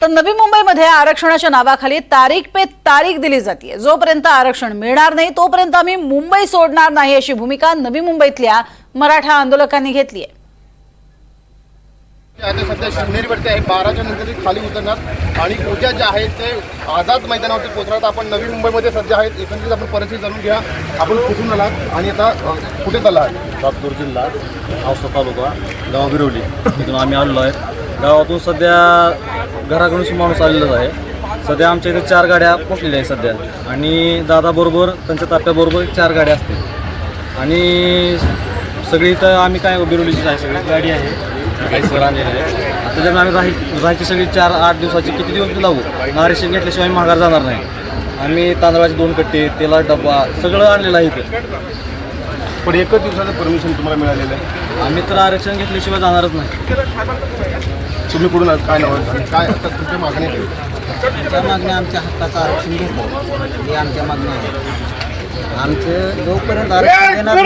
तर नवी मुंबईमध्ये आरक्षणाच्या नावाखाली तारीख पे तारीख दिली जाते। जोपर्यंत आरक्षण मिळणार नाही तोपर्यंत आम्ही मुंबई सोडणार नाही अशी भूमिका नवी मुंबईतल्या मराठा आंदोलकांनी घेतली आहे। आता सध्या शिवनेरीवरती आहे, 12च्या नंतर खाली उतरणार आणि उद्या जे आहे ते आझाद मैदानावरती पोहोचणार। आपण नवी मुंबईमध्ये सध्या आहेत, एकंदरीत आपण परिस्थिती जाणून घ्या। आपण कुठून आलात आणि आता कुठे चालला आहे? लातूर जिल्हा औसा तालुका गाव बिरवली तिथून आम्ही आलेलो आहे। गावातून सध्या घराकडून माणूस आलेला आहे। सध्या आमच्या इथे 4 गाड्या पोचलेल्या आहेत सध्या आणि दादाबरोबर त्यांच्या ताप्याबरोबर 4 गाड्या असतील आणि सगळी इथं आम्ही काय बिरवलीचीच आहे, सगळी गाडी आहे काही सर आणलेली आहे। आता जर आम्ही राहायची सगळी 4-8 दिवसाची किती दिवस लावू, आरक्षण घेतल्याशिवाय माघार जाणार नाही। आम्ही तांदळाचे 2 कट्टे, तेला डब्बा सगळं आणलेलं आहे इथं। पण एकच दिवसाचं परमिशन तुम्हाला मिळालेलं आहे? आम्ही तर आरक्षण घेतल्याशिवाय जाणारच नाही। तुम्ही कुठून आहात, काय नाव आहे, काय आता तुमच्या मागण्या आहेत? आमच्या मागण्या आमच्या हक्काचं आरक्षण घेतो हे आमच्या मागण्या आहेत। आमचं जोपर्यंत आरक्षण देणार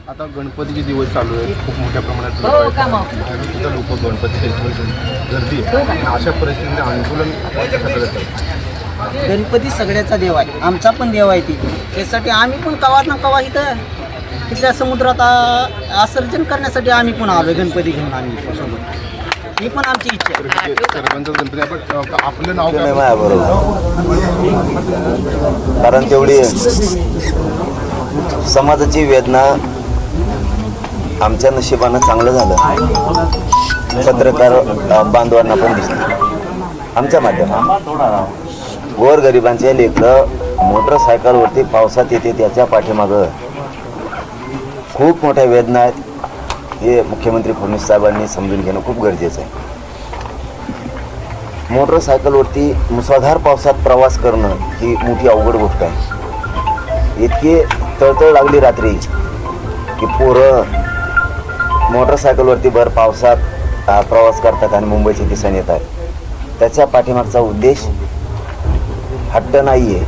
आता गणपतीचे दिवस चालू आहेत, खूप मोठ्या प्रमाणात लोक गणपती गर्दी आहे। अशा परिस्थितीत आंदोलन गणपती सगळ्याचा देव आहे, आमचा पण देव आहे ती। त्यासाठी आम्ही पण कवा ना कवा इथं तिथल्या समुद्रात विसर्जन करण्यासाठी आम्ही पण आलोय गणपती घेऊन आम्ही सोबत। ही पण आमची इच्छा आहे। सरपंच गणपती आपण आपलं नाव नाही बरोबर, कारण तेवढी समाजाची वेदना आमच्या नशिबानं चांगलं झालं। पत्रकार बांधवांना पण दिसलं आमच्या माध्यमात। गोरगरिबांचे लेकरं मोटरसायकलवरती पावसात येते, त्याच्या पाठीमागं खूप मोठ्या वेदना आहेत। हे मुख्यमंत्री फडणवीस साहेबांनी समजून घेणं खूप गरजेचं आहे। मोटरसायकलवरती मुसळधार पावसात प्रवास करणं ही मोठी अवघड गोष्ट आहे। इतकी तळतळ लागली रात्री की पोरं मोटरसायकलवरती भर पावसात प्रवास करतात आणि मुंबईची दिशेने येतात। त्याच्या पाठीमागचा उद्देश हट्ट नाही आहे,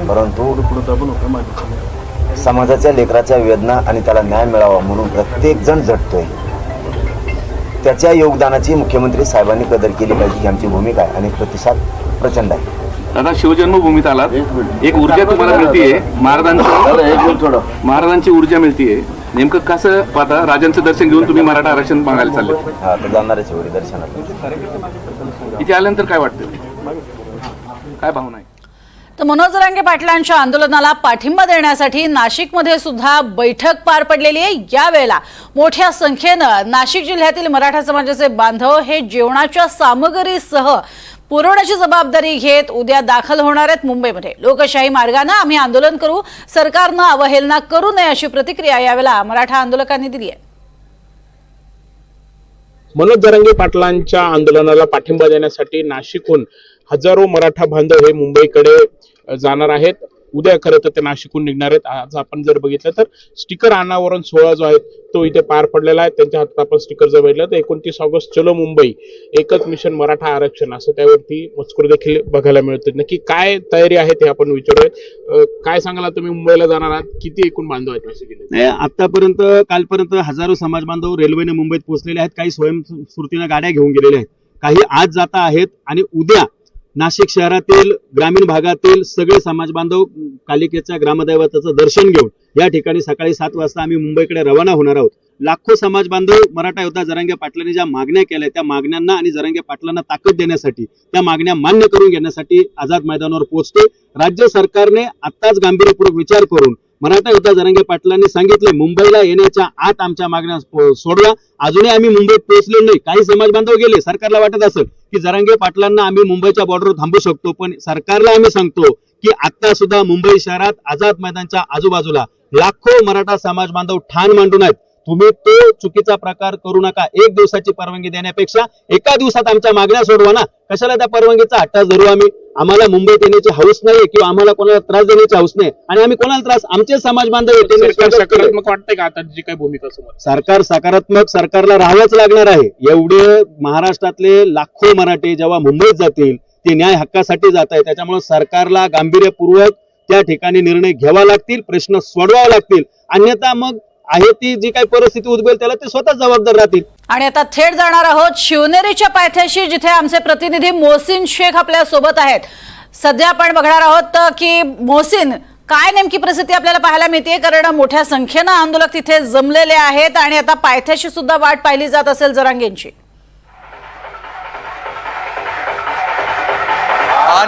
परंतु समाजाच्या लेकराच्या वेदना आणि त्याला न्याय मिळावा म्हणून प्रत्येक जण झटतोय। त्याच्या योगदानाची मुख्यमंत्री साहेबांनी कदर केली पाहिजे ही आमची भूमिका आहे आणि प्रतिसाद प्रचंड आहे। दादा, शिवजन्मभूमीत आलात, एक ऊर्जा तुम्हाला मिळतीये, महाराजांची ऊर्जा मिळतीये। नेमकं कसं पाहता, राजांचं दर्शन घेऊन तुम्ही मराठा आरक्षण मागायला चालले? हा, तर जाणारच एवढी दर्शनाला। इथे आल्यानंतर काय वाटतं, काय भावना आहे? तर मनोज जरांगे पाटलांच्या आंदोलनाला पाठिंबा देण्यासाठी नाशिकमध्ये सुद्धा बैठक पार पडलेली आहे। यावेळेला मोठ्या संख्येनं नाशिक जिल्ह्यातील मराठा समाजाचे बांधव हे जेवणाच्या सामग्रीसह पुरवण्याची जबाबदारी घेत उद्या दाखल होणार आहेत मुंबईमध्ये। लोकशाही मार्गाने आम्ही आंदोलन करू, सरकारनं अवहेलना करू नये अशी प्रतिक्रिया यावेळेला मराठा आंदोलकांनी दिली आहे। मनोज जरांगे पाटलांच्या आंदोलनाला पाठिंबा देण्यासाठी नाशिकहून हजारो मराठा बांधव हे मुंबईकडे जाणार आहेत। उद्या खरं तर ते नाशिकहून निघणार आहेत। आज आपण जर बघितलं तर स्टिकर अनावरण सोहळा जो आहे तो इथे पार पडलेला आहे। त्यांच्या हातात आपण स्टिकर जर बघितलं तर 29 ऑगस्ट चलो मुंबई, एकच मिशन मराठा आरक्षण असं त्यावरती मजकूर देखील बघायला मिळतो। नक्की काय तयारी आहे ते आपण विचारूयात। काय सांगाल, तुम्ही मुंबईला जाणार आहात, किती एकूण बांधव आहेत नाशिकला? आतापर्यंत कालपर्यंत हजारो समाज बांधव रेल्वेने मुंबईत पोहोचलेले आहेत। काही स्वयंस्फूर्तीने गाड्या घेऊन गेलेले आहेत, काही आज जाता आहेत आणि उद्या नाशिक शहरातील ग्रामीण भागातील सगळे समाज बांधव कालिकेच्या ग्रामदैवताचं दर्शन घेऊन या ठिकाणी सकाळी 7 वाजता आम्ही मुंबईकडे रवाना होणार आहोत। लाखो समाज बांधव मराठा योद्धा जरांगे पाटलांनी ज्या मागण्या केल्या त्या मागण्यांना आणि जरांगे पाटलांना ताकद देण्यासाठी, त्या मागण्या मान्य करून घेण्यासाठी आझाद मैदानावर पोहोचतोय। राज्य सरकारने आत्ताच गांभीर्यपूर्वक विचार करून मराठा योद्धा जरांगे पाटलांनी सांगितले मुंबईला येण्याच्या आत आमच्या मागण्या सोडवा। अजूनही आम्ही मुंबईत पोहोचलो नाही। काही समाज बांधव गेले, सरकारला वाटत असेल की जरांगे पाटलांना आम्ही मुंबईच्या बॉर्डरवर थांबू शकतो, पण सरकारला आम्ही सांगतो की आता सुद्धा मुंबई शहरात आझाद मैदानच्या आजूबाजूला लाखो मराठा समाज बांधव ठाण मांडून आहेत। तुम्ही तो चुकीचा प्रकार करू नका। 1 दिवसाची परवानगी देण्यापेक्षा एका दिवसात आमच्या मागण्या सोडवा ना। कशाला त्या परवानगीचा हट्टा धरू आम्ही? आम्हाला मुंबईत येण्याची हौस नाही किंवा आम्हाला कोणाला त्रास देण्याची हौस नाही आणि आम्ही कोणाला त्रास, आमचे समाज बांधव येते। सकारात्मक वाटतंय का आता जी काही भूमिका समोर? सरकार सकारात्मक, सरकारला राहावंच लागणार आहे। एवढे महाराष्ट्रातले लाखो मराठे जेव्हा मुंबईत जातील ते न्याय हक्कासाठी जात आहे, त्याच्यामुळे सरकारला गांभीर्यपूर्वक त्या ठिकाणी निर्णय घ्यावा लागतील, प्रश्न सोडवावे लागतील। अन्यथा मग आहे ती जी काही परिस्थिती उद्भवेल त्याला ते स्वतः जबाबदार राहतील। आणि आता थेट जाणार आहोत शिवनेरीच्या पायथ्याशी, जिथे आमचे प्रतिनिधी मोहसिन शेख आपल्या सोबत आहेत. सध्या आपण बघणार आहोत की मोहसिन, काय नेमकी परिस्थिती आपल्याला पाहायला मिळते, कारण मोठ्या संख्येनं आंदोलक तिथे जमलेले आहेत आणि आता पायथ्याशी सुद्धा वाट पाहिली जात असेल जरांगेंची.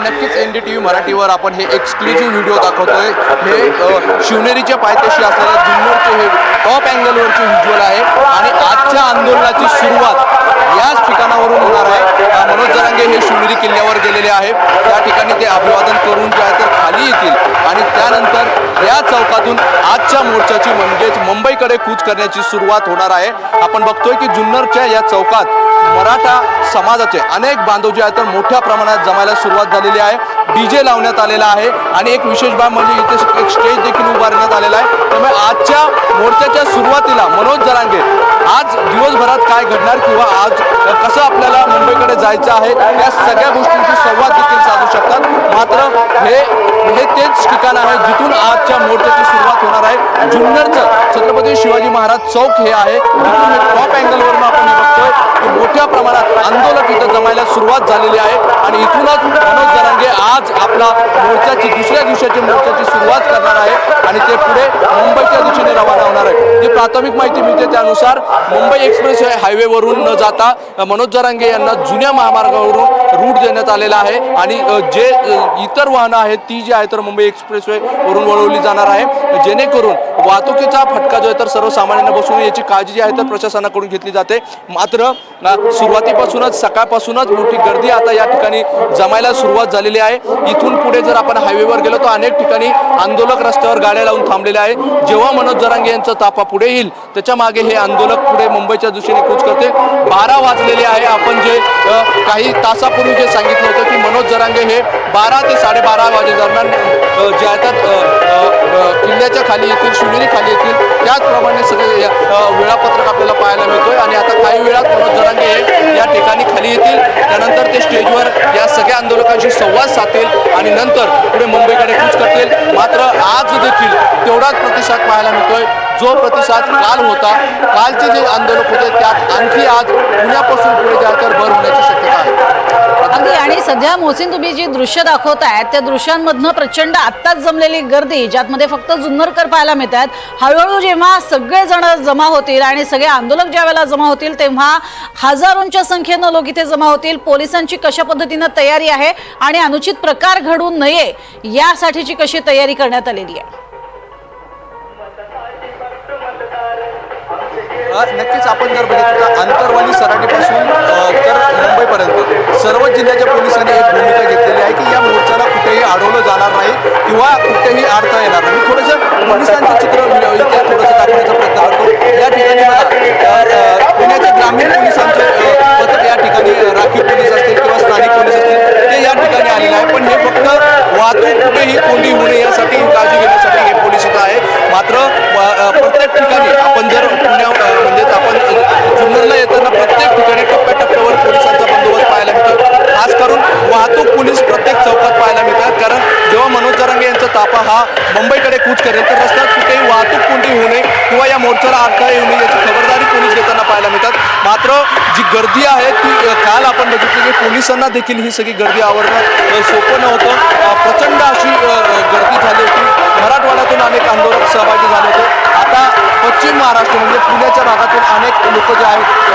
नक्कीच NDTV मराठीवर आपण हे एक्सक्लुझिव्ह व्हिडिओ दाखवतोय. हे शिवनेरीच्या पायथ्याशी असलेल्या जुन्नरचे हे टॉप अँगलवरचे व्हिज्युअल आहे आणि आजच्या आंदोलनाची सुरुवात याच ठिकाणावरून होणार आहे. मनोज जरांगे हे शिवनेरी किल्ल्यावर गेलेले आहेत. त्या ठिकाणी ते अभिवादन करून जे आहे तर खाली येतील आणि त्यानंतर या चौकातून आजच्या मोर्चाची म्हणजेच मुंबईकडे कूच करण्याची सुरुवात होणार आहे. आपण बघतोय की जुन्नरच्या या चौकात मराठा समाजाचे अनेक बांधव जे आहेत तर मोठ्या प्रमाणात जमायला सुरुवात झालेली आहे. DJ लावण्यात आलेला आहे आणि एक विशेष बाब म्हणजे इथे एक स्टेज देखील उभारण्यात आलेला आहे. त्यामुळे आजच्या मोर्चाच्या सुरुवातीला मनोज जरांगे आज दिवसभरात काय घडणार किंवा आज कसं आपल्याला मुंबईकडे जायचं आहे या सगळ्या गोष्टींची संवाद देखील साधू शकतात. मात्र हे तेच ठिकाण आहे जिथून आजच्या मोर्चाची सुरुवात होणार आहे. जुन्नरचं छत्रपती शिवाजी महाराज चौक हे आहे. इथून एक टॉप अँगलवरून आपण हे बघतोय की मोठ्या प्रमाणात आंदोलक इथं जमायला सुरुवात झालेली आहे आणि इथूनच मनोज जरांगे आज आपला मोर्चाची दुसऱ्या दिवसाची मोर्चाची सुरुवात करणार आहे आणि ते पुढे मुंबईच्या दिशेने रवाना होणार आहे. जी प्राथमिक माहिती मिळते त्यानुसार मुंबई एक्सप्रेस हायवेवरून न जाता मनोज जरांगे यांना जुन्या महामार्गावरून रूट देण्यात आलेला आहे आणि जे इतर वाहनं आहेत ती जी आहे तर मुंबई एक्सप्रेसवे वरून वळवली जाणार आहे, जेणेकरून वाहतुकीचा फटका जो आहे तर सर्वसामान्यांना बसू नये याची काळजी जी आहे तर प्रशासनाकडून घेतली जाते. मात्र सुरुवातीपासूनच सकाळपासूनच मोठी गर्दी आता या ठिकाणी जमायला सुरुवात झालेली आहे. इथून पुढे जर आपण हायवेवर गेलो तर अनेक ठिकाणी आंदोलक रस्त्यावर गाड्या लावून थांबलेले आहे. जेव्हा मनोज जरांगे यांचा ताफा पुढे येईल त्याच्या मागे हे आंदोलक पुढे मुंबईच्या दिशेने कूच करते. 12 वाजलेले आहे. आपण जे काही तासापूर्वी जे सांगितलं होतं की मनोज जरांगे हे 12 ते 12:30 वाजेदरम्यान जे आहेत किल्ल्याच्या खाली येतील, शिवनेरी खाली येतील, त्याचप्रमाणे सगळे वेळापत्रक आपल्याला पाहायला मिळतोय आणि आता काही वेळात मनोज जरांगे हे या ठिकाणी खाली येतील. त्यानंतर ते स्टेजवर या सगळ्या आंदोलकांशी संवाद साधतील आणि नंतर पुढे मुंबईकडे कूच करतील. मात्र आज देखील तेवढाच प्रतिसाद पाहायला मिळतोय जो प्रतिसाद काल होता. कालचे जे आंदोलक होते त्यात आणखी आज पुण्यापासून पुढे जाकर भर होण्याची शक्यता आहे. अगदी. आणि सध्या मोहसिन, तुम्ही जी दृश्य दाखवतायत त्या दृश्यांमधनं प्रचंड आत्ताच जमलेली गर्दी, ज्यातमध्ये फक्त जुन्नरकर पाहायला मिळतात, हळूहळू जेव्हा सगळेजण जमा होतील आणि सगळे आंदोलक ज्या वेळेला जमा होतील तेव्हा हजारोंच्या संख्येनं लोक इथे जमा होतील. पोलिसांची कशा पद्धतीनं तयारी आहे आणि अनुचित प्रकार घडू नये यासाठीची कशी तयारी करण्यात आलेली आहे? नक्कीच आपण जर बघितलं तर आंतरवाली सराटीपासून तर मुंबईपर्यंत सर्व जिल्ह्याच्या पोलिसांनी एक भूमिका घेतलेली आहे की या मोर्चाला कुठेही अडवलं जाणार नाही किंवा कुठेही अडता येणार नाही. थोडंसं पोलिसांचं चित्र इथे थोडंसं दाखवण्याचा प्रयत्न करतो. या ठिकाणी पुण्याच्या ग्रामीण पोलिसांचे पथक या ठिकाणी राखीव पोलीस असतील किंवा स्थानिक पोलीस असतील ते या ठिकाणी आलेले आहे. पण हे फक्त वाहतूक कुठेही कोंडी होऊ नये यासाठी काळजी घेण्यासाठी हे पोलीस इथं आहे. मात्र प्रत्येक ठिकाणी आपण जर म्हणजेच आपण जुन्नरला येताना प्रत्येक ठिकाणी टप्प्याटप्प्यावर पोलिसांचा बंदोबस्त पाहायला मिळतो. खास करून वाहतूक पोलीस प्रत्येक चौकात पाहायला मिळतात. कारण जेव्हा मनोज जरांगे यांचा ताफा हा मुंबईकडे कूच करेल तर रस्त्यात कुठेही वाहतूक कोंडी होऊ नये किंवा या मोर्चाला अडथळा येऊ नये याची खबरदारी पोलीस घेताना पाहायला मिळतात. मात्र जी गर्दी आहे ती काल आपण बघितली की पोलिसांना देखील ही सगळी गर्दी आवरणं सोपं नव्हतं. प्रचंड अशी गर्दी झाली होती. मराठवाड्यातून अनेक आंदोलक सहभागी झाले होते. आता पश्चिम महाराष्ट्र म्हणजे पुण्याच्या भागातून अनेक लोक जे आहेत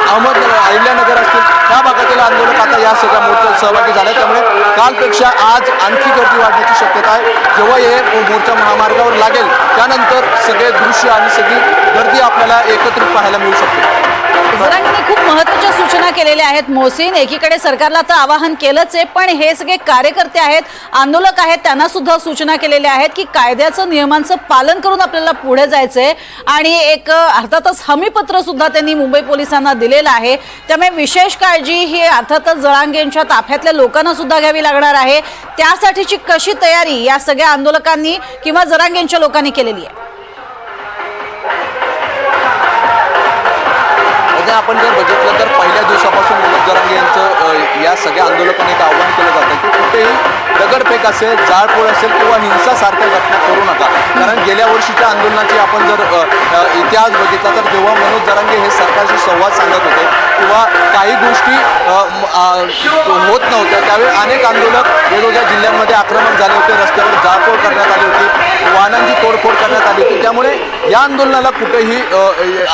अहमदनगर, अहिल्यानगर असतील त्या भागातील आंदोलक आता या सगळ्या मोर्चात सहभागी झाले. त्यामुळे कालपेक्षा आज आणखी गर्दी वाढण्याची शक्यता आहे. जेव्हा हे मोर्चा महामार्गावर लागेल त्यानंतर सगळे दृश्य आणि सगळी गर्दी आपल्याला एकत्रित पाहायला मिळू शकते. जरांगेंनी खूप महत्त्वाच्या सूचना केलेल्या आहेत मोहसिन. एकीकडे सरकारला तर आवाहन केलंच आहे, पण हे सगळे कार्यकर्ते आहेत, आंदोलक आहेत, त्यांना सुद्धा सूचना केलेल्या आहेत की कायद्याचं, नियमांचं पालन करून आपल्याला पुढे जायचंय आणि एक अर्थातच हमीपत्र सुद्धा त्यांनी मुंबई पोलिसांना दिलेलं आहे. त्यामुळे विशेष काळजी ही अर्थातच जरांगेंच्या ताफ्यातल्या लोकांना सुद्धा घ्यावी लागणार आहे. त्यासाठीची कशी तयारी या सगळ्या आंदोलकांनी किंवा जरांगेंच्या लोकांनी केलेली आहे? आपण जर बघितलं तर पहिल्या दिवसापासून मनोज जरांगे यांचं या सगळ्या आंदोलकांनी एक आव्हान केलं जातं की कुठेही दगडफेक असेल, जाळपोळ असेल किंवा हिंसासारख्या घटना करू नका. कारण गेल्या वर्षीच्या आंदोलनाची आपण जर इतिहास बघितला तर जेव्हा मनोज जरांगे हे सरकारशी संवाद सांगत होते किंवा काही गोष्टी होत नव्हत्या, त्यावेळी अनेक आंदोलक वेगवेगळ्या जिल्ह्यांमध्ये आक्रमक झाले होते, रस्त्यावर जाळपोळ करण्यात आली होती, वाहनांची तोडफोड करण्यात आली होती. त्यामुळे या आंदोलनाला कुठेही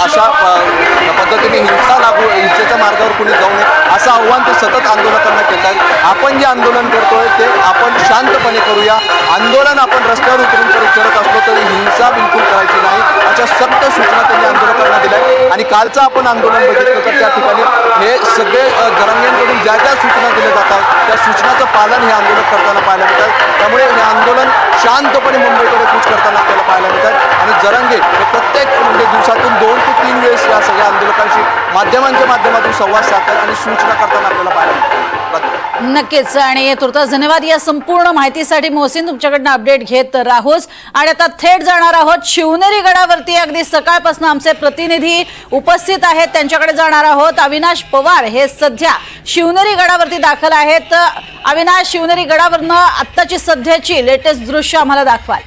अशा पद्धतीने हिंसेच्या मार्गावर कुणी जाऊ नये असं आव्हान ते सतत आंदोलकांना केलं आहे. आपण जे आंदोलन करतोय ते आपण शांतपणे करूया. आंदोलन आपण रस्त्यावर उतरून करत असलो तरी हिंसा बिलकुल करायची नाही अशा सक्त सूचना त्यांनी आंदोलकांना दिल्या. आणि कालचं आपण आंदोलन बघितलं तर त्या ठिकाणी हे सगळे जरांगेंकडून ज्या ज्या सूचना दिल्या जातात त्या सूचनाचं पालन हे आंदोलक करताना पाहायला मिळतात. त्यामुळे हे आंदोलन शांतपणे मुंबईकडे कूच करताना आपल्याला पाहायला मिळतात. आणि जरांगे हे प्रत्येक म्हणजे दिवसातून 2 ते 3 वेळेस या सगळ्या आंदोलकांशी माध्यमांच्या माध्यमातून संवाद साधतात आणि सूचना करताना आपल्याला पाहायला मिळतात. नक्कीच. आणि तुर्तास धन्यवाद या संपूर्ण माहितीसाठी. मोहसिन, तुमच्याकडनं अपडेट घेत राहूच. आणि आता थेट जाणार आहोत शिवनेरी गडावरती. अगदी सकाळपासून आमचे प्रतिनिधी उपस्थित आहेत, त्यांच्याकडे जाणार आहोत. अविनाश पवार हे सध्या शिवनेरी गडावरती दाखल आहेत. अविनाश, शिवनेरी गडावरनं आत्ताची सध्याची लेटेस्ट दृश्य आम्हाला दाखवाल.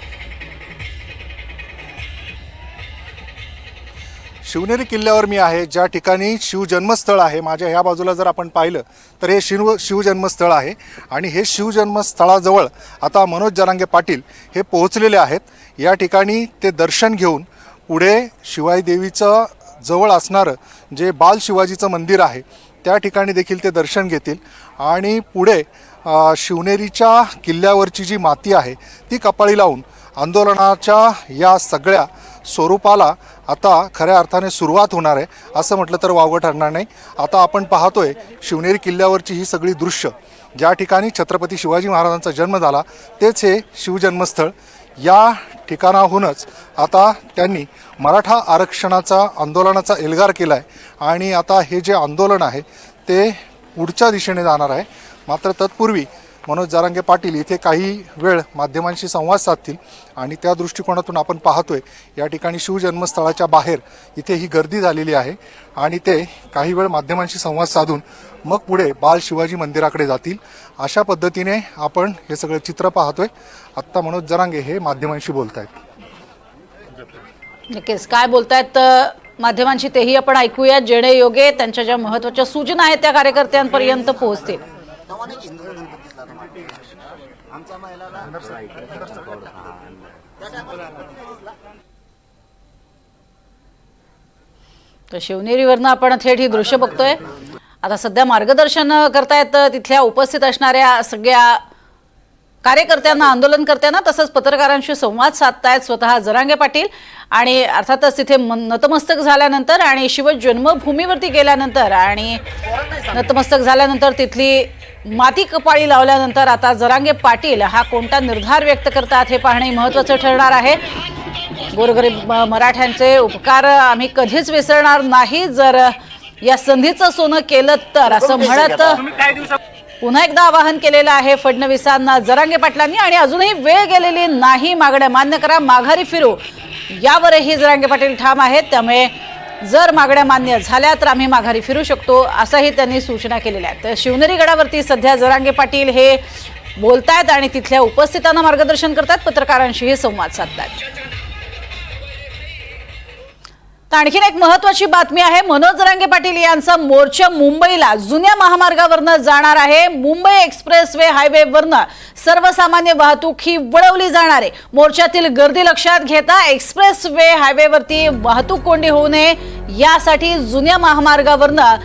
शिवनेरी किल्ल्यावर मी आहे, ज्या ठिकाणी शिवजन्मस्थळ आहे. माझ्या ह्या बाजूला जर आपण पाहिलं तर हे शिवजन्मस्थळ आहे आणि हे शिवजन्मस्थळाजवळ आता मनोज जरांगे पाटील हे पोहोचलेले आहेत. या ठिकाणी ते दर्शन घेऊन पुढे शिवाई देवीचं जवळ असणारं जे बाल शिवाजीचं मंदिर आहे त्या ठिकाणी देखील ते दर्शन घेतील आणि पुढे शिवनेरीच्या किल्ल्यावरची जी माती आहे ती कपाळी लावून आंदोलनाच्या या सगळ्या स्वरूपाला आता खऱ्या अर्थाने सुरुवात होणार आहे असं म्हटलं तर वावगं ठरणार नाही. आता आपण पाहतोय शिवनेरी किल्ल्यावरची ही सगळी दृश्य, ज्या ठिकाणी छत्रपती शिवाजी महाराजांचा जन्म झाला तेच हे शिवजन्मस्थळ. या ठिकाणाहूनच आता त्यांनी मराठा आरक्षणाचा आंदोलनाचा एल्गार केला आहे आणि आता हे जे आंदोलन आहे ते पुढच्या दिशेने जाणार आहे. मात्र तत्पूर्वी मनोज जरांगे पाटील इथे काही वेळ माध्यमांशी संवाद साधतील आणि त्या दृष्टिकोनातून आपण पाहतोय या ठिकाणी शिवजन्मस्थळाच्या बाहेर इथे ही गर्दी झालेली आहे आणि ते काही वेळ माध्यमांशी संवाद साधून मग पुढे बाल शिवाजी मंदिराकडे जातील. अशा पद्धतीने आपण हे सगळं चित्र पाहतोय. आत्ता मनोज जरांगे हे माध्यमांशी बोलत आहेत. नक्कीच काय बोलतायत माध्यमांशी तेही आपण ऐकूया, जेणे योगे त्यांच्या ज्या महत्त्वाच्या सूचना आहेत त्या कार्यकर्त्यांपर्यंत पोहोचतील. तर शिवनेरीवरनं आपण थेट ही दृश्य बघतोय. आता सध्या मार्गदर्शन करतायत तिथल्या उपस्थित असणाऱ्या सगळ्या कार्यकर्त्यांना, आंदोलनकर्त्यांना, तसंच पत्रकारांशी संवाद साधतायत स्वतः जरांगे पाटील. आणि अर्थातच तिथे नतमस्तक झाल्यानंतर आणि शिवजन्मभूमीवरती गेल्यानंतर आणि नतमस्तक झाल्यानंतर तिथली माती कपाळी लावल्यानंतर आता जरांगे पाटील हा कोणता निर्धार व्यक्त करतात हे पाहणे महत्त्वाचं ठरणार आहे. गोरगरीब मराठ्यांचे उपकार आम्ही कधीच विसरणार नाही, जर या संधीचं सोनं केलं तर, असं म्हणत पुन्हा एकदा आवाहन केलेलं आहे फडणवीसांना जरांगे पाटलांनी. आणि अजूनही वेळ गेलेली नाही, मागण्या मान्य करा, माघारी फिरू, यावरही जरांगे पाटील ठाम आहेत. त्यामुळे जर मागण्या मान्य झाल्या तर आम्ही माघारी फिरू शकतो असंही त्यांनी सूचना केलेल्या आहेत. तर शिवनेरी गडावरती सध्या जरांगे पाटील हे बोलतायत आणि तिथल्या उपस्थितांना मार्गदर्शन करतात, पत्रकारांशीही संवाद साधतात. आणखीन एक महत्त्वाची बातमी आहे. मनोज जरांगे पाटील यांचा मोर्चा मुंबईला जुन्या महामार्गावरनं जाणार आहे. मुंबई एक्सप्रेस वे हायवेवरनं सर्वसामान्य वाहतूक ही वळवली जाणार आहे. मोर्चातील गर्दी लक्षात घेता एक्सप्रेस वे हायवेवरती वाहतूक कोंडी होऊ नये यासाठी जुन्या महामार्गावरनं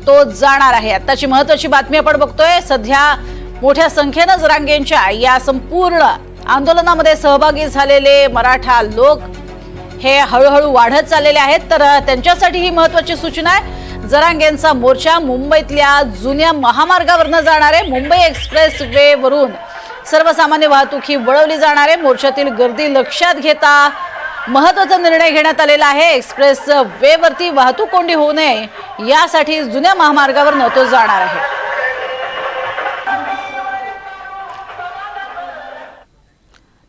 तो जाणार आहे. आताची महत्त्वाची बातमी आपण बघतोय. सध्या मोठ्या संख्येनं जरांगेंच्या या संपूर्ण आंदोलनामध्ये सहभागी झालेले मराठा लोक हे हळूहळू वाढत चाललेले आहेत. तर त्यांच्यासाठी ही महत्त्वाची सूचना आहे. जरांगेंचा मोर्चा मुंबईतल्या जुन्या महामार्गावरनं जाणार आहे. मुंबई एक्सप्रेस वे वरून सर्वसामान्य वाहतूक ही वळवली जाणार आहे. मोर्चातील गर्दी लक्षात घेता महत्त्वाचा निर्णय घेण्यात आलेला आहे. एक्सप्रेस वे वरती वाहतूक कोंडी होऊ नये यासाठी जुन्या महामार्गावरनं तो जाणार आहे.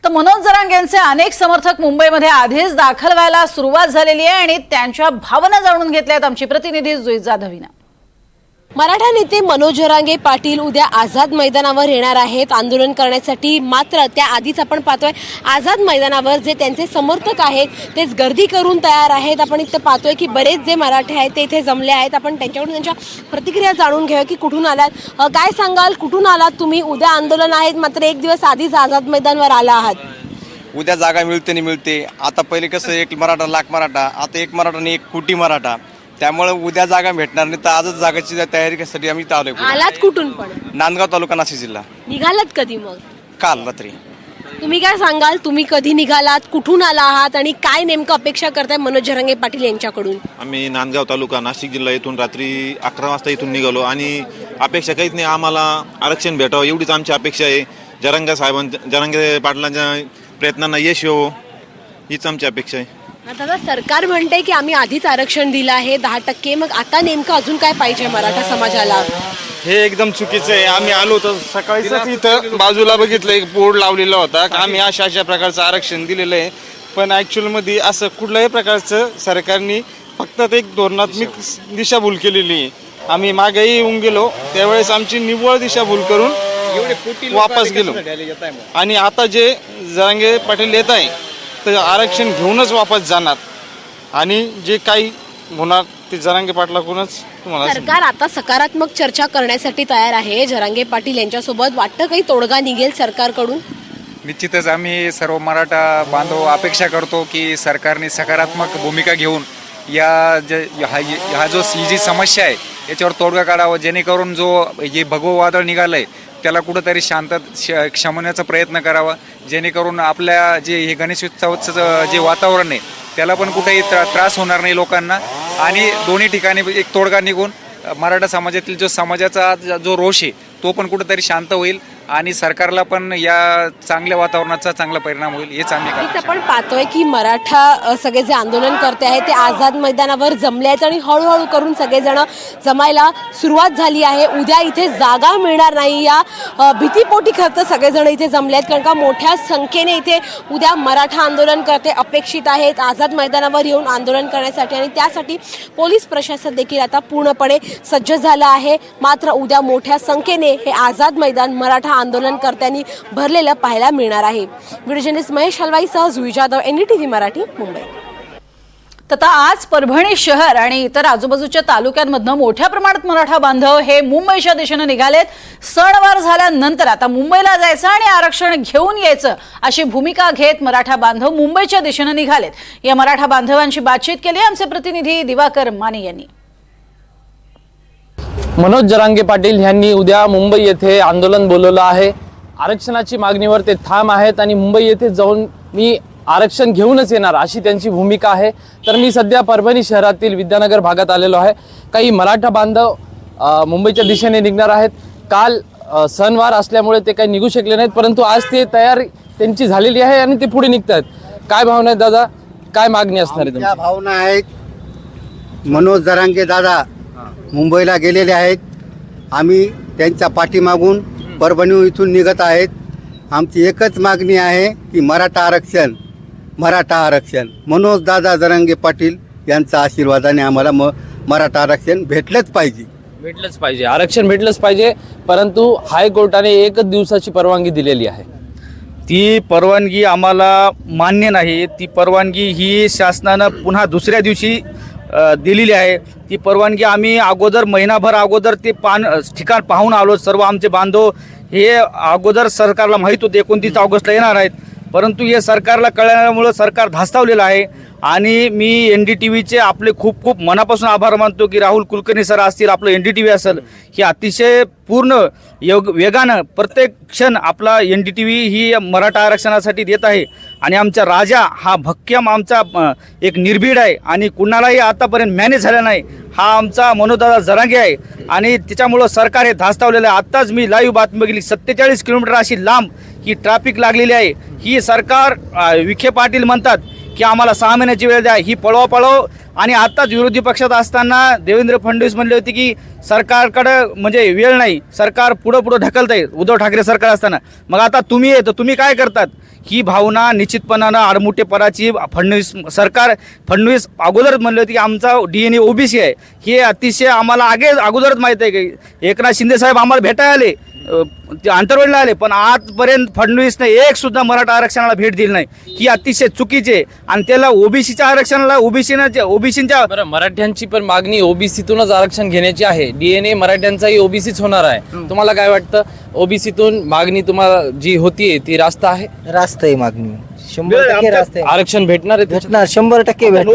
तर मनोज जरांगेंचे अनेक समर्थक मुंबईमध्ये आधीच दाखल व्हायला सुरुवात झालेली आहे आणि त्यांच्या भावना जाणून घेतल्यात आमची प्रतिनिधी जुई जाधवीनं. मराठा नेते मनोज जरांगे पाटील उद्या आझाद मैदानावर येणार आहेत आंदोलन करण्यासाठी. मात्र त्याआधीच आपण पाहतोय आझाद मैदानावर जे त्यांचे समर्थक आहेत तेच गर्दी करून तयार आहेत. आपण इथे पाहतोय की बरेच जे मराठे आहेत ते इथे जमले आहेत. आपण त्यांच्याकडून त्यांच्या प्रतिक्रिया जाणून घेऊया की कुठून आलात, काय सांगाल, कुठून आलात तुम्ही? उद्या आंदोलन आहेत मात्र एक दिवस आधीच आझाद मैदानावर आला आहात. उद्या जागा मिळते नाही मिळते. आता पहिले कसं एक मराठा लाख मराठा, आता एक मराठा आणि 1 कोटी मराठा. त्यामुळे उद्या जागा भेटणार नाही तर आजच जागाची तयारी करण्यासाठी आम्ही आलोय. आलात कुठून पण? नांदगाव तालुका नाशिक जिल्हा. निघालात कधी मग? काल रात्री. तुम्ही काय सांगाल, तुम्ही कधी निघालात, कुठून आला आहात आणि काय नेमकं अपेक्षा करताय मनोज जरांगे पाटील यांच्याकडून? आम्ही नांदगाव तालुका नाशिक जिल्हा येथून रात्री 11 वाजता इथून निघालो आणि अपेक्षा काहीच नाही, आम्हाला आरक्षण भेटावं एवढीच आमची अपेक्षा आहे. जरांगे पाटलांच्या प्रयत्नांना यश येवो हीच आमची अपेक्षा आहे. आता सरकार म्हणते की आम्ही आधीच आरक्षण दिलं आहे 10%, मग आता नेमकं अजून काय पाहिजे मराठा समाजाला? हे एकदम चुकीचं आहे. आम्ही आलो तर सकाळीच इथं बाजूला बघितलं एक बोर्ड लावलेला होता की आम्ही अशा प्रकारचं आरक्षण दिलेलं आहे, पण ॲक्च्युअलमध्ये असं कुठल्याही प्रकारचं सरकारने फक्त एक धोरणात्मक दिशाभूल केलेली आहे. आम्ही मागेही येऊन गेलो त्यावेळेस आमची निव्वळ दिशाभूल करून वापस गेलो आणि आता जे जरांगे पाटील येत आहे तर आरक्षण घेऊनच वापस जाणार आणि जे काही होणार ते जरांगे पाटलाकडूनच तुम्हाला. सरकार आता सकारात्मक चर्चा करण्यासाठी तयार आहे जरांगे पाटील यांच्यासोबत. वाटतं काही तोडगा निघेल सरकारकडून? निश्चितच आम्ही सर्व मराठा बांधव अपेक्षा करतो की सरकारने सकारात्मक भूमिका घेऊन ही जी समस्या आहे याच्यावर तोडगा काढावा, जेणेकरून जो हे भगवं वादळ निघालंय त्याला कुठंतरी शमवण्याचा प्रयत्न करावा, जेणेकरून आपल्या जे हे गणेश उत्सवाचं जे वातावरण आहे त्याला पण कुठेही त्रास होणार नाही लोकांना आणि दोन्ही ठिकाणी एक तोडगा निघून मराठा समाजातील समाजाचा जो रोष आहे तो पण कुठेतरी शांत होईल आणि सरकारला पण या चांगल्या वातावरणाचा चांगला परिणाम होईल हेच आम्ही. आपण पाहतोय की मराठा सगळे जे आंदोलन करते आहेत ते आझाद मैदानावर जमले आहेत आणि हळूहळू करून सगळेजण जमायला सुरुवात झाली आहे. उद्या इथे जागा मिळणार नाही या भीतीपोटी खरं तर सगळेजण इथे जमले आहेत, कारण का मोठ्या संख्येने इथे उद्या मराठा आंदोलन करते अपेक्षित आहेत आझाद मैदानावर येऊन आंदोलन करण्यासाठी आणि त्यासाठी पोलीस प्रशासन देखील आता पूर्णपणे सज्ज झालं आहे. मात्र उद्या मोठ्या संख्येने हे आझाद मैदान मराठा आंदोलनकर्त्यांनी भरलेलं पाहायला मिळणार आहे. व्हिडिओ जर्नलिस्ट महेश हलवाईसह जुई जाधव, NDTV मराठी, मुंबई. तथा आज परभणी शहर आणि इतर आजूबाजूच्या तालुक्यांमधनं मोठ्या प्रमाणात मराठा बांधव हे मुंबईच्या दिशेने निघालेत. सणवार झाल्यानंतर आता मुंबईला जायचं आणि आरक्षण घेऊन यायचं अशी भूमिका घेत मराठा बांधव मुंबईच्या दिशेने निघालेत. या मराठा बांधवांची बातचीत केली आमचे प्रतिनिधी दिवाकर माने यांनी. मनोज जरांगे पाटील यांनी उद्या मुंबई येथे आंदोलन बोलवलं आहे. आरक्षणाची मागणीवर ते ठाम आहेत आणि मुंबई येथे जाऊन मी आरक्षण घेऊनच येणार अशी त्यांची भूमिका आहे. तर मी सध्या परभणी शहरातील विद्यानगर भागात आलेलो आहे. काही मराठा बांधव मुंबईच्या दिशेने निघणार आहेत. काल सणवार असल्यामुळे ते काही निघू शकले नाहीत, परंतु आज ते तयारी त्यांची झालेली आहे आणि ते पुढे निघतात. काय भावना आहेत दादा, काय मागणी असणार आहे तुमची? भावना आहेत, मनोज जरांगे दादा मुंबईला गेलेले आहेत. आम्ही त्यांच्या पाठीमागून परभणी इथून निघत आहेत. आमची एकच मागणी आहे की मराठा आरक्षण मनोज दादा जरांगे पाटील यांच्या आशीर्वादाने आम्हाला मराठा आरक्षण भेटलंच पाहिजे. आरक्षण भेटलंच पाहिजे. परंतु हायकोर्टाने 1 दिवसाची परवानगी दिलेली आहे. ती परवानगी आम्हाला मान्य नाही. ती परवानगी ही शासनानं पुन्हा दुसऱ्या दिवशी दिलेली आहे. ती परवानगी आम्ही अगोदर महिनाभर अगोदर ते ठिकाण पाहून आलो. सर्व आमचे बांधव हे अगोदर सरकारला माहीत होते 29 ऑगस्टला येणार आहेत, परंतु हे सरकारला कळल्यामुळं सरकार धास्तावलेलं आहे. आणि मी NDTVचे आपले खूप खूप मनापासून आभार मानतो की राहुल कुलकर्णी सर असतील, आपलं NDTV असेल, हे अतिशय पूर्ण वेगानं प्रत्येक क्षण आपला NDTV ही मराठा आरक्षणासाठी देत आहे. आणि आमचा राजा हा भक्कम आमचा एक निर्भीड आहे आणि कुणालाही आतापर्यंत मॅनेज झाला नाही. हा आमचा मनोजदादा जरांगे आहे आणि त्याच्यामुळं सरकार हे धास्तावलेलं आहे. आत्ताच मी लाईव्ह बातमी बघितली, 47 किलोमीटर अशी लांब ही ट्रॅफिक लागलेली आहे. ही सरकार विखे पाटील म्हणतात की आम्हाला 6 महिन्याची वेळ द्या, ही पळवापळव. आणि आत्ताच विरोधी पक्षात असताना देवेंद्र फडणवीस म्हणले होते की सरकारकडं म्हणजे वेळ नाही, सरकार पुढं ढकलत आहे, उद्धव ठाकरे सरकार असताना. मग आता तुम्ही आहे तर तुम्ही काय करतात? ही भावना निश्चितपणानं आडमुठेपणाची फडणवीस अगोदरच म्हणले होते की आमचा DNA OBC आहे, हे अतिशय आम्हाला अगोदरच माहीत आहे की एकनाथ शिंदे साहेब आम्हाला भेटायला आले, ते आंतरवाडीला आले, पण आजपर्यंत फडणवीसने एक सुद्धा मराठा आरक्षणाला भेट दिली नाही. ही अतिशय चुकीचे. आणि त्याला ओबीसीच्या आरक्षणाला ओबीसीच्या बरं, मराठ्यांची पण मागणी ओबीसीतूनच आरक्षण घेण्याची आहे. DNA मराठ्यांचाही ओबीसीच होणार आहे. तुम्हाला काय वाटतं, ओबीसीतून मागणी तुम्हाला जी होतीये ती रास्त आहे? रास्त आहे मागणी, 100% रास्त आहे. आरक्षण भेटणार आहे? भेटणार, 100% भेटणार.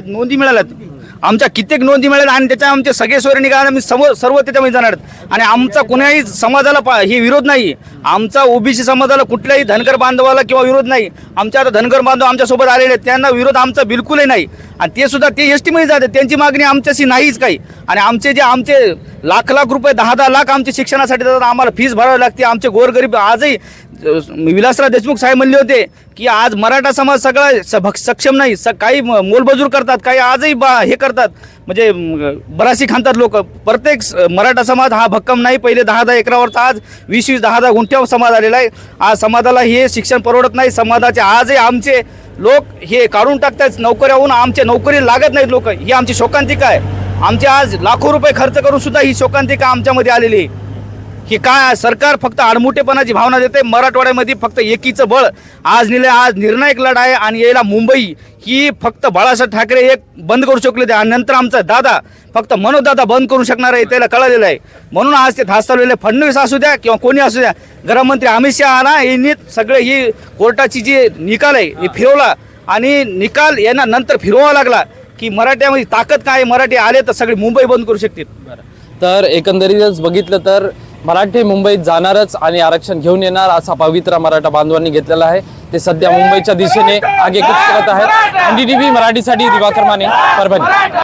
नोंदी मिळाल्यात आमच्या कित्येक नोंदी मिळाल्या आणि त्याच्या आमचे सगळे सोयरे निघाले, आम्ही सर्व त्याच्यामध्ये जाणार. आणि आमचा कुणाही समाजाला ही विरोध नाही. आमचा ओबीसी समाजाला कुठल्याही धनगर बांधवाला किंवा विरोध नाही. आमच्या आता धनगर बांधव आमच्यासोबत आलेले आहेत, त्यांना विरोध आमचा बिलकुलही नाही. आणि ते सुद्धा ते एस टीमध्ये जाते, त्यांची मागणी आमच्याशी नाहीच काही. आणि आमचे लाख रुपये 10 लाख आमचे शिक्षणासाठी जातात, आम्हाला फीस भरावी लागते. आमचे गोरगरीब आजही विलासराव देशमुख साहेब म्हणले होते की आज मराठा समाज सगळा सक्षम नाही, काही मोलमजूर करतात, काही आजही हे करतात, म्हणजे बराशी खांतात लोक. प्रत्येक मराठा समाज हा भक्कम नाही. पहिले 10 एकरावरचा आज 20 10 गुंठ्यावर समाज आलेला आहे. आज समाजाला हे शिक्षण परवडत नाही. समाजाचे आजही आमचे लोक हे काढून टाकतात नोकऱ्याहून, आमचे नोकरी लागत नाहीत लोक. ही आमची शोकांतिका आहे. आमचे आज लाखो रुपये खर्च करून सुद्धा ही शोकांतिका आमच्यामध्ये आलेली आहे. ही काय सरकार फक्त आडमुठेपणाची भावना देते. मराठवाड्यामध्ये फक्त एकीचं बळ आज निर्णायक लढा आहे. आणि याला मुंबई ही फक्त बाळासाहेब ठाकरे एक बंद करू शकले, आणि नंतर आमचा दादा फक्त मनोजदादा बंद करू शकणार आहे, त्याला कळलेलं आहे. म्हणून आज ते धास्तावलेले फडणवीस असू द्या किंवा कोणी असू द्या, गृहमंत्री अमित शहा ना यांनी सगळे ही कोर्टाची जी निकाल आहे हे फिरवला. आणि निकाल यांना नंतर फिरवावा लागला की मराठ्यामध्ये ताकद काय, मराठी आले तर सगळे मुंबई बंद करू शकतील. तर एकंदरीतच बघितलं तर मराठी मुंबईत जाणारच आणि आरक्षण घेऊन येणार असा पवित्रा मराठा बांधवांनी घेतलेला आहे. ते सध्या मुंबईच्या दिशेने आगेकूच करत आहेत. NDTV मराठीसाठी दिवाकर माने, परभणी.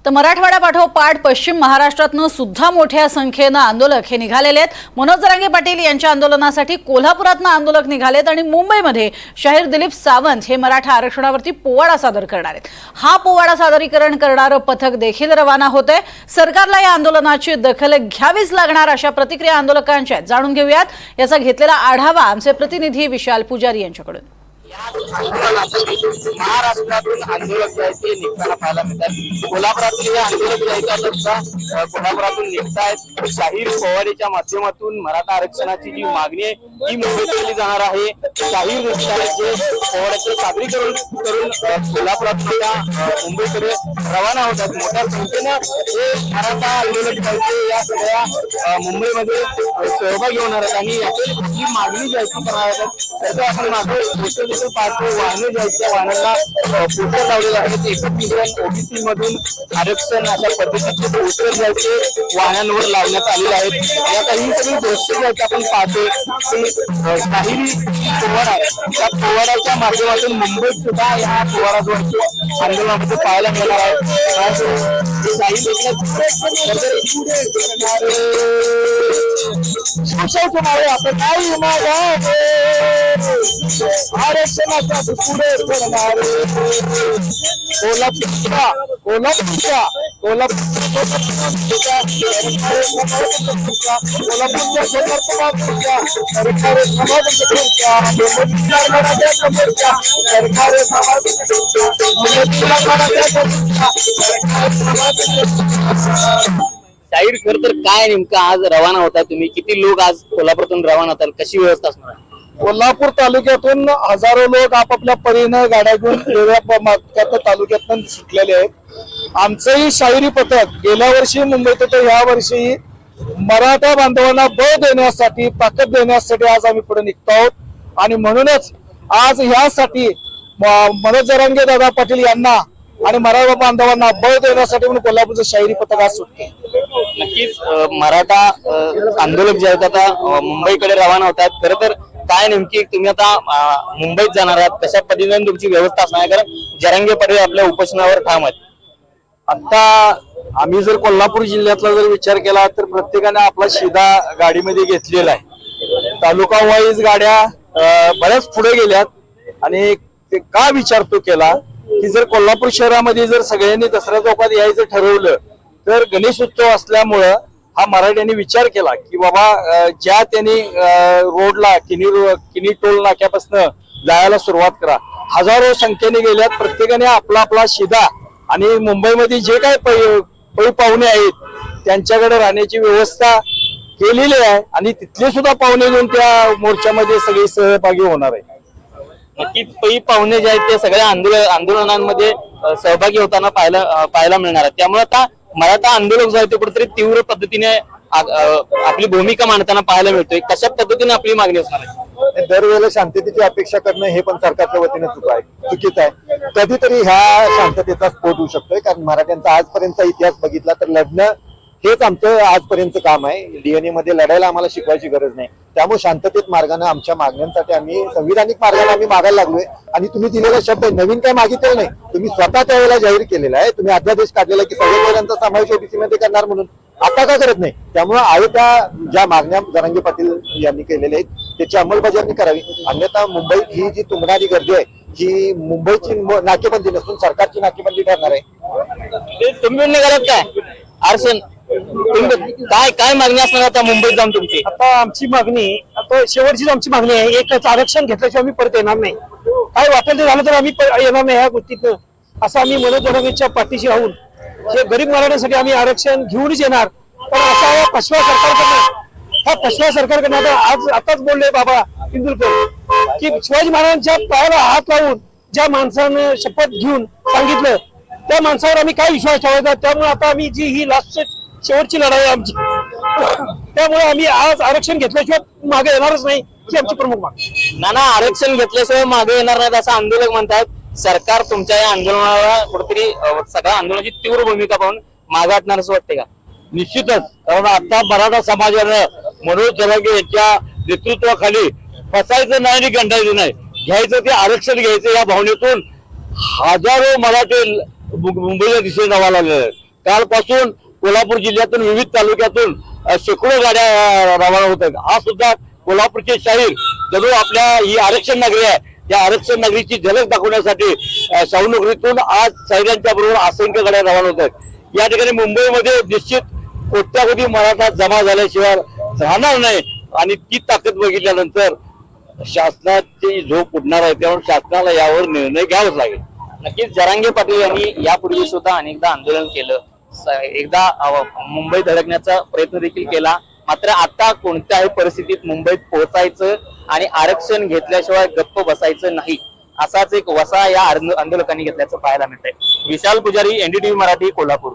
तर मराठवाड्यापाठोपाठ पश्चिम महाराष्ट्रातनं सुद्धा मोठ्या संख्येनं आंदोलक हे निघालेले आहेत. मनोज जरांगे पाटील यांच्या आंदोलनासाठी कोल्हापुरातनं आंदोलक निघालेत आणि मुंबईमध्ये शाहीर दिलीप सावंत हे मराठा आरक्षणावरती पोवाडा सादर करणार आहेत. हा पोवाडा सादरीकरण करणारं पथक देखील रवाना होतंय. सरकारला या आंदोलनाची दखल घ्यावीच लागणार अशा प्रतिक्रिया आंदोलकांच्या आहेत. जाणून घेऊयात याचा घेतलेला आढावा आमचे प्रतिनिधी विशाल पुजारी यांच्याकडून. महाराष्ट्रातून आंदोलक जायचे निघताना पाहायला मिळतात. कोल्हापुरातून हे आंदोलक जायचं कोल्हापुरातून निघतायत. शाहीर पोवाड्याच्या माध्यमातून मराठा आरक्षणाची जी मागणी आहे ती मुंबईत केली जाणार आहे. शाहीर जे पोवाड्याचे सादरीकरण करून कोल्हापुरातून मुंबईकडे रवाना होतात. मोठ्या संख्येनं हे मराठा आंदोलक जायचे या सगळ्या मुंबईमध्ये सहभागी होणार आहेत. आणि याची मागणी जायची करणार त्याचं आपण मागे पाहतो. वाहने जायच्या वाहनांना पोस्टर लावलेले आहेत. 31 ओबीसी मधून आरक्षण अशा पद्धतीचे पोस्टर जायचे वाहनांवर लावण्यात आलेले आहेत. या काही सगळी गोष्टी ज्याच्या आपण पाहतोय की शाहिरी पोवाडा या पोवाड्याच्या माध्यमातून मुंबईत सुद्धा या पोवाड्यावरती आंदोलनामध्ये पाहायला मिळणार आहे. आपण नाही आरक्षणाच्या पुढे करणारे कोल्हापूरच्या शाहीर खर तर काय नेमकं आज रवाना होता तुम्ही? किती लोक आज कोल्हापूरतून रवाना होतात? कशी व्यवस्था असणार? कोल्हापूर तालुक्यातून हजारो लोक आपापल्या परीनं गाड्या घेऊन वेगळ्या तालुक्यातून सुटलेले आहेत. आमचंही शाहिरी पथक गेल्या वर्षी मुंबईत होतं, या वर्षी मराठा बांधवांना बळ देण्यासाठी, ताकद देण्यासाठी आज आम्ही पुढे निघतो आहोत. आणि म्हणूनच आज ह्यासाठी मनोज जरांगे दादा पाटील यांना आणि मराठा बांधवांना बळ देण्यासाठी म्हणून कोल्हापूरचं शाहिरी पथक आज सुटते. नक्कीच मराठा आंदोलक जे आहेत आता मुंबईकडे रवाना होतात. खरं तर काय नेमकी तुम्ही आता मुंबईत जाणार आहात, कशा पद्धतीने तुमची व्यवस्था असणार आहे? कारण जरांगे पाटील आपल्या उपोषणावर ठाम आहेत. आता आम्ही जर कोल्हापूर जिल्ह्यातला जर विचार केला तर प्रत्येकाने आपला शिदा गाडीमध्ये घेतलेला आहे. तालुका वाईज गाड्या बऱ्याच पुढे गेल्यात आणि ते का विचार तो केला की जर कोल्हापूर शहरामध्ये जर सगळ्यांनी दसरा चौकात यायचं ठरवलं तर गणेश उत्सव असल्यामुळं हा मराठ्यांनी विचार केला की बाबा ज्या त्यांनी रोडला किनी टोल नाक्यापासून जायला सुरुवात करा. हजारो संख्येने गेल्यात, प्रत्येकाने आपला आपला शिदा आणि मुंबईमध्ये जे काही पै पाहुणे आहेत त्यांच्याकडे राहण्याची व्यवस्था केलेली आहे आणि तिथले सुद्धा पाहुणे घेऊन त्या मोर्चामध्ये सगळे सहभागी होणार आहे. नक्कीच पै पाहुणे जे आहेत ते सगळ्या आंदोलनांमध्ये सहभागी होताना पाहायला मिळणार आहे. त्यामुळे आता मराठा आंदोलक जो आहे ते कुठेतरी तीव्र पद्धतीने आपली भूमिका मांडताना पाहायला मिळतोय. कशा पद्धतीने आपली मागणी असणार आहे? दरवेळेला शांततेची अपेक्षा करणं हे पण सरकारच्या वतीने चुकीचं आहे. कधीतरी ह्या शांततेचा स्फोट होऊ शकतोय, कारण मराठ्यांचा आजपर्यंतचा इतिहास बघितला तर लढणं हेच आमचं आजपर्यंतचं काम आहे. डीएनए मध्ये लढायला आम्हाला शिकवायची गरज नाही. त्यामुळे शांततेत मार्गाने आमच्या मागण्यांसाठी आम्ही संविधानिक मार्गाने आम्ही मागायला लागलोय आणि तुम्ही दिलेला शब्द नवीन काय मागितलेलं नाही, तुम्ही स्वतः त्यावेळेला जाहीर केलेला आहे. तुम्ही अध्यादेश काढलेला की सगळ्या महिलांचा समावेश ओबीसी मध्ये करणार म्हणून. आता का करत नाही? त्यामुळे आहे त्या ज्या मागण्या जरांगे पाटील यांनी केलेल्या आहेत त्याची अंमलबजावणी करावी. अन्यथा मुंबईत ही जी तुंबणारी गर्दी आहे ही मुंबईची नाकेबंदी नसून सरकारची नाकेबंदी ठरणार आहे. तुम्ही निघालात काय आरक्षण काय मागणी असणार आता मुंबईत जाऊन तुमची? आता आमची मागणी आता शेवटचीच आमची मागणी आहे, एकच आरक्षण घेतल्याशिवाय आम्ही परत येणार नाही. काय वाटेल ते झालं तर आम्ही येणार नाही ह्या गोष्टीत. असं आम्ही मनोज जरांगेच्या पाठीशी राहून हे गरीब मराठ्यांसाठी आम्ही आरक्षण घेऊनच येणार. पण असा या पश्चिमा सरकारकडनं आताच बोलले बाबा इंदुरकर की शिवाजी महाराजांच्या पायाला हात लावून ज्या माणसानं शपथ घेऊन सांगितलं त्या माणसावर आम्ही काय विश्वास ठेवायचा. त्यामुळे आता आम्ही जी ही लास्ट शेवटची लढाई आहे आमची, त्यामुळे आम्ही आज आरक्षण घेतल्याशिवाय मागे येणारच नाही ही आमची प्रमुख मागणी. नाना, आरक्षण घेतल्याशिवाय मागे येणार नाहीत असं आंदोलक म्हणतात. सरकार तुमच्या या आंदोलनाला कुठेतरी सगळ्या आंदोलनाची तीव्र भूमिका पाहून मागे हटणार असं वाटते का? निश्चितच, कारण आता मराठा समाजानं मनोज जरांगे यांच्या नेतृत्वाखाली फसायचं नाही आणि गंडायचं नाही, घ्यायचं ते आरक्षण घ्यायचं या भावनेतून हजारो मराठी मुंबईला दिशेने जावा लागले. कालपासून कोल्हापूर जिल्ह्यातून विविध तालुक्यातून शेकडो गाड्या रवाना होत आहेत. आज सुद्धा कोल्हापूरचे शाहीर जणू आपल्या ही आरक्षण नगरी आहे, या आरक्षण नगरीची झलक दाखवण्यासाठी शाहू नगरीतून आज शाहिरांच्या बरोबर असंख्य गाड्या रवाना होत आहेत. या ठिकाणी मुंबईमध्ये निश्चित कोट्यावधी मराठा जमा झाल्याशिवाय राहणार नाही आणि ती ताकद बघितल्यानंतर शासनाची झोप उडणार आहे. त्यामुळे शासनाला यावर निर्णय घ्यावाच लागेल. नक्कीच जरांगे पाटील यांनी यापूर्वी सुद्धा अनेकदा आंदोलन केलं, एकदा मुंबई धडकण्याचा प्रयत्न देखील केला. मात्र आता कोणत्याही परिस्थितीत मुंबईत पोहोचायचं आणि आरक्षण घेतल्याशिवाय गप्प बसायचं नाही असाच एक वसा या आंदोलकांनी घेतल्याचं पाहायला मिळतंय. विशाल पुजारी, एनडीटीव्ही मराठी, कोल्हापूर.